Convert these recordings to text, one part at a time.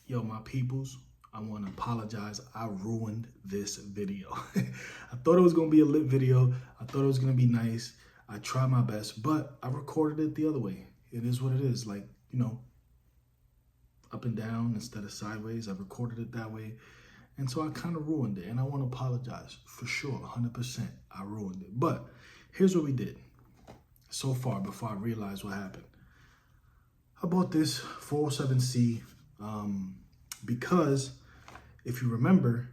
Yo, my peoples, I want to apologize. I ruined this video. I thought it was going to be a lit video. I thought it was going to be nice. I tried my best, but I recorded it the other way. It is what it is. Like, up and down instead of sideways. I recorded it that way. And so I kind of ruined it. And I want to apologize for sure, 100%. I ruined it. But here's what we did so far before I realized what happened. I bought this 407C because if you remember,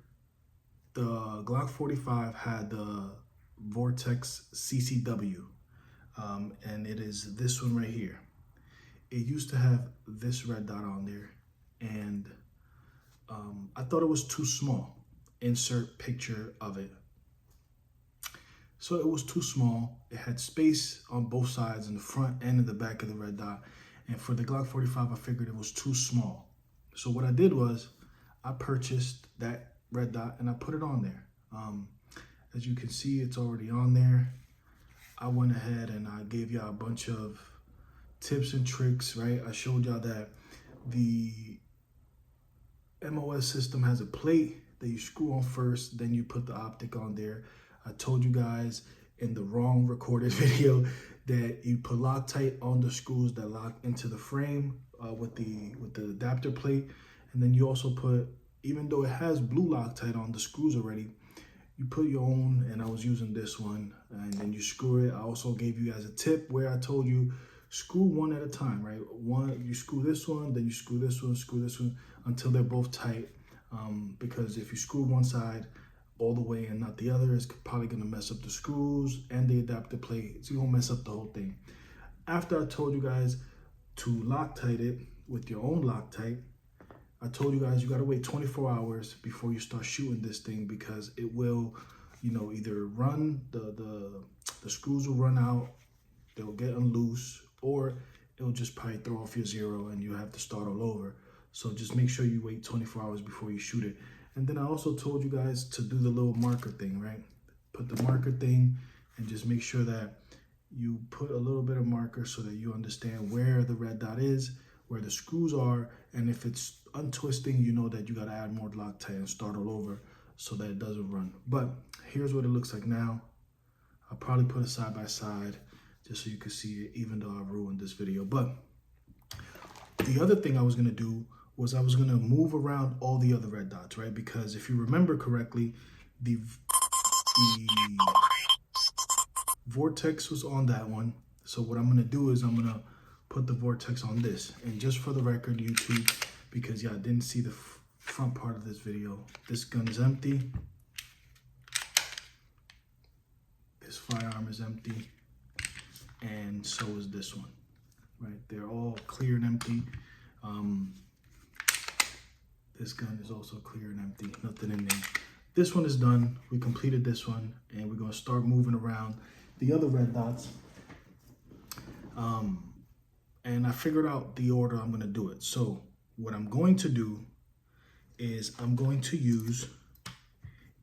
the Glock 45 had the Vortex CCW, and it is this one right here. It used to have this red dot on there, and I thought it was too small. Insert picture of it. So it was too small. It had space on both sides, in the front and in the back of the red dot. And for the Glock 45, I figured it was too small. So what I did was I purchased that red dot and I put it on there. As you can see, it's already on there. I went ahead and I gave y'all a bunch of tips and tricks, right? I showed y'all that the MOS system has a plate that you screw on first, then you put the optic on there. I told you guys in the wrong recorded video that you put Loctite on the screws that lock into the frame with the adapter plate, and then you also put, even though it has blue Loctite on the screws already, you put your own, and I was using this one, and then you screw it. I also gave you guys a tip where I told you screw one at a time, right? One, you screw this one, then you screw this one until they're both tight, because if you screw one side all the way and not the other, it's probably gonna mess up the screws and the adapter plate. It's gonna mess up the whole thing. After I told you guys to Loctite it with your own Loctite, I told you guys you gotta wait 24 hours before you start shooting this thing, because it will, either run, the screws will run out, they'll get unloose, or it'll just probably throw off your zero and you have to start all over. So just make sure you wait 24 hours before you shoot it. And then I also told you guys to do the little marker thing, right? Put the marker thing and just make sure that you put a little bit of marker so that you understand where the red dot is, where the screws are, and if it's untwisting, you know that you gotta add more Loctite and start all over so that it doesn't run. But here's what it looks like now. I'll probably put it side by side just so you can see it, even though I ruined this video. But the other thing I was gonna do was I was gonna move around all the other red dots, right? Because if you remember correctly, the Vortex was on that one. So what I'm gonna do is I'm gonna put the Vortex on this. And just for the record, YouTube, because y'all didn't see the front part of this video, this gun is empty. This firearm is empty. And so is this one, right? They're all clear and empty. This gun is also clear and empty, nothing in there. This one is done. We completed this one, and we're gonna start moving around the other red dots. And I figured out the order I'm gonna do it. So what I'm going to do is I'm going to use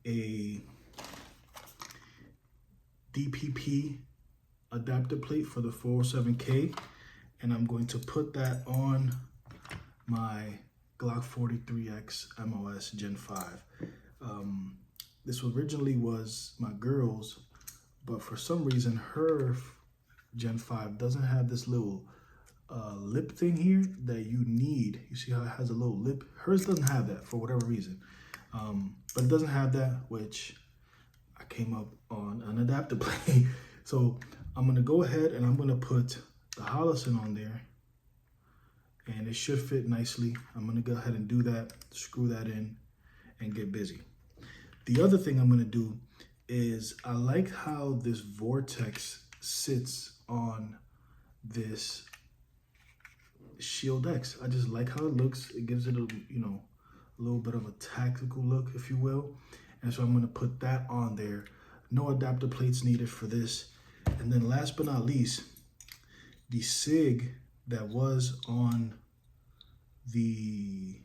a DPP adapter plate for the 407K, and I'm going to put that on my Glock 43X MOS Gen 5. This originally was my girl's, but for some reason her Gen 5 doesn't have this little lip thing here that you need. You see how it has a little lip? Hers doesn't have that for whatever reason. But it doesn't have that, which I came up on an adapter plate. So I'm gonna go ahead and I'm gonna put the Holosun on there, and it should fit nicely. I'm gonna go ahead and do that, screw that in, and get busy. The other thing I'm gonna do is I like how this Vortex sits on this Shield X. I just like how it looks. It gives it a little bit of a tactical look, if you will. And so I'm gonna put that on there. No adapter plates needed for this. And then last but not least, the SIG that was on the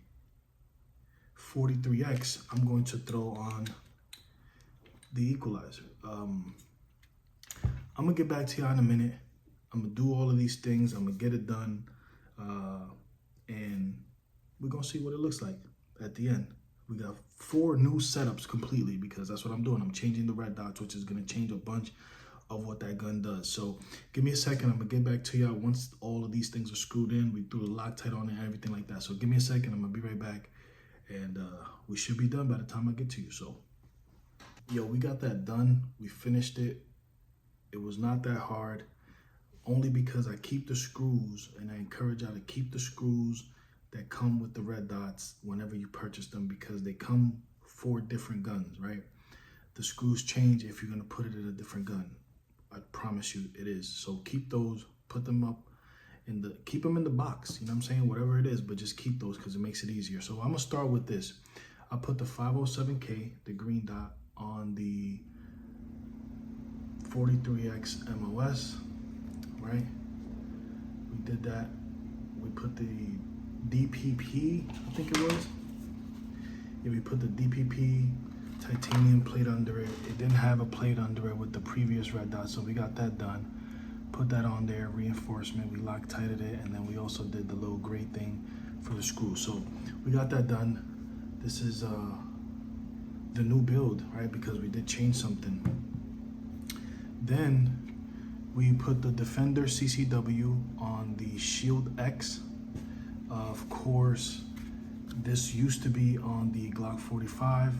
43X, I'm going to throw on the equalizer. I'm gonna get back to y'all in a minute. I'm gonna do all of these things. I'm gonna get it done. And we're gonna see what it looks like at the end. We got 4 new setups completely, because that's what I'm doing. I'm changing the red dots, which is gonna change a bunch of what that gun does. So give me a second. I'm gonna get back to y'all once all of these things are screwed in. We threw the Loctite on it and everything like that. So give me a second. I'm gonna be right back, and we should be done by the time I get to you. So, yo, we got that done. We finished it. It was not that hard, only because I keep the screws, and I encourage y'all to keep the screws that come with the red dots whenever you purchase them, because they come for different guns, right? The screws change if you're gonna put it in a different gun. I promise you it is. So keep those, put them up keep them in the box, you know what I'm saying? Whatever it is, but just keep those because it makes it easier. So I'm gonna start with this. I put the 507K, the green dot, on the 43X MOS, right? We did that. We put the DPP, I think it was. Yeah, we put the DPP titanium plate under it. It didn't have a plate under it with the previous red dot, so we got that done. Put that on there, reinforcement, we Loctited it, and then we also did the little gray thing for the screw. So we got that done. This is the new build, right? Because we did change something. Then we put the Defender CCW on the Shield X. Of course, this used to be on the Glock 45.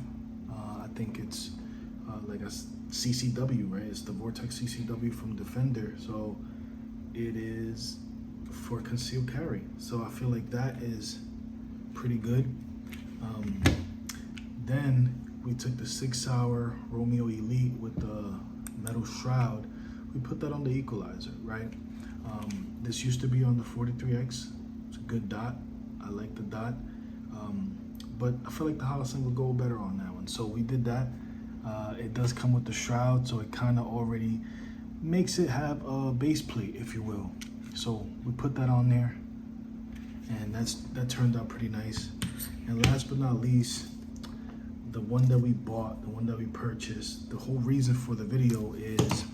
I think it's like a CCW, right? It's the Vortex CCW from Defender. So it is for concealed carry. So I feel like that is pretty good. Then we took the 6 Hour Romeo Elite with the metal shroud. We put that on the equalizer, right? This used to be on the 43X. It's a good dot. I like the dot. But I feel like the Holosun would go better on that one. So we did that. It does come with the shroud, so it kind of already makes it have a base plate, if you will. So we put that on there, and that turned out pretty nice. And last but not least, the one that we bought, the one that we purchased, the whole reason for the video is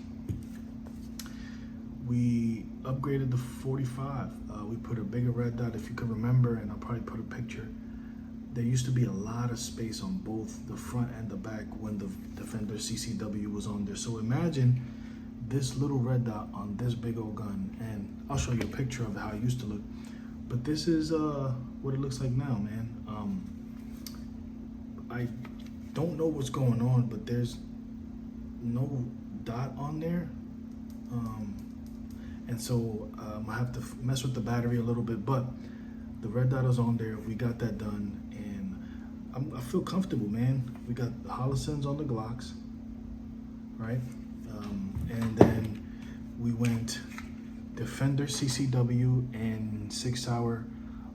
we upgraded the 45. We put a bigger red dot, if you can remember, and I'll probably put a picture. There used to be a lot of space on both the front and the back when the Defender CCW was on there. So imagine this little red dot on this big old gun, and I'll show you a picture of how it used to look. But this is what it looks like now, man. I don't know what's going on, but there's no dot on there. And so I have to mess with the battery a little bit, but the red dot is on there. We got that done, and I feel comfortable, man. We got the Holosuns on the Glocks, right? And then we went Defender CCW and 6 Hour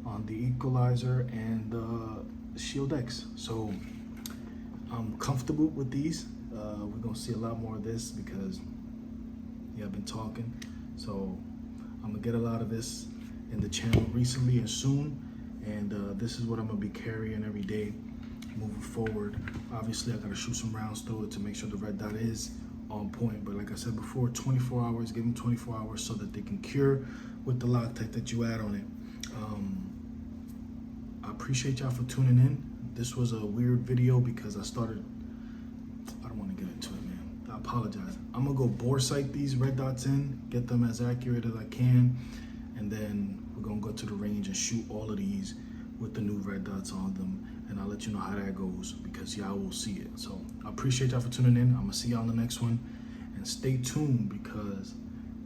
on the equalizer and the Shield X. So I'm comfortable with these. We're gonna see a lot more of this because yeah, I've been talking. So I'm gonna get a lot of this in the channel recently and soon, and this is what I'm gonna be carrying every day moving forward. Obviously I gotta shoot some rounds through it to make sure the red dot is on point, but like I said before, 24 hours, give them 24 hours so that they can cure with the Loctite that you add on it. I appreciate y'all for tuning in. This was a weird video because I don't want to get into it, man. I apologize. I'm gonna go bore sight these red dots in, get them as accurate as I can, and then we're gonna go to the range and shoot all of these with the new red dots on them, and I'll let you know how that goes because y'all will see it. So I appreciate y'all for tuning in. I'm gonna see y'all in the next one, and stay tuned because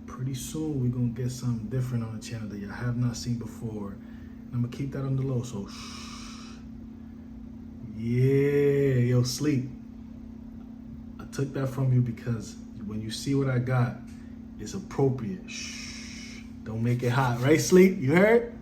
pretty soon we're gonna get something different on the channel that y'all have not seen before, and I'm gonna keep that on the low, so shh. Yeah, yo, sleep. I took that from you because when you see what I got, it's appropriate. Shh, don't make it hot, right, sleep? You heard?